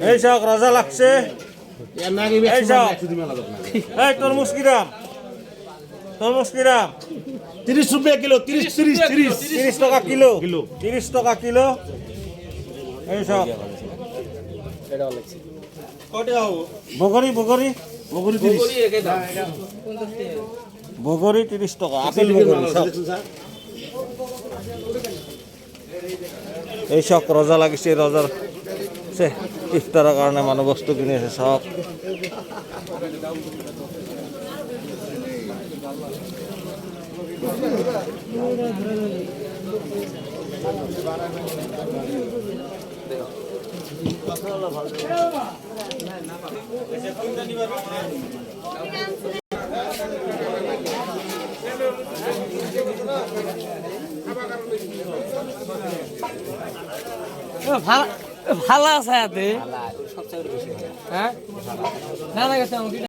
এই শাক রাজা লাগছে। এই শাক এই তরমুজ কিরাম, তরমুজ কিরাম 30 रुपया किलो, 30 টাকা কিলো, 30 টাকা কিলো। এই শাক বগরি বগরি बगुरी 30 বগরি 30 টাকা। আপেল বগরি সব। এই সব রোজা লাগিছে, রোজার ইফতারের কারণে মানুষ বস্তু কিনে আছে সব। ভালো আছে হ্যাঁ না না গেছে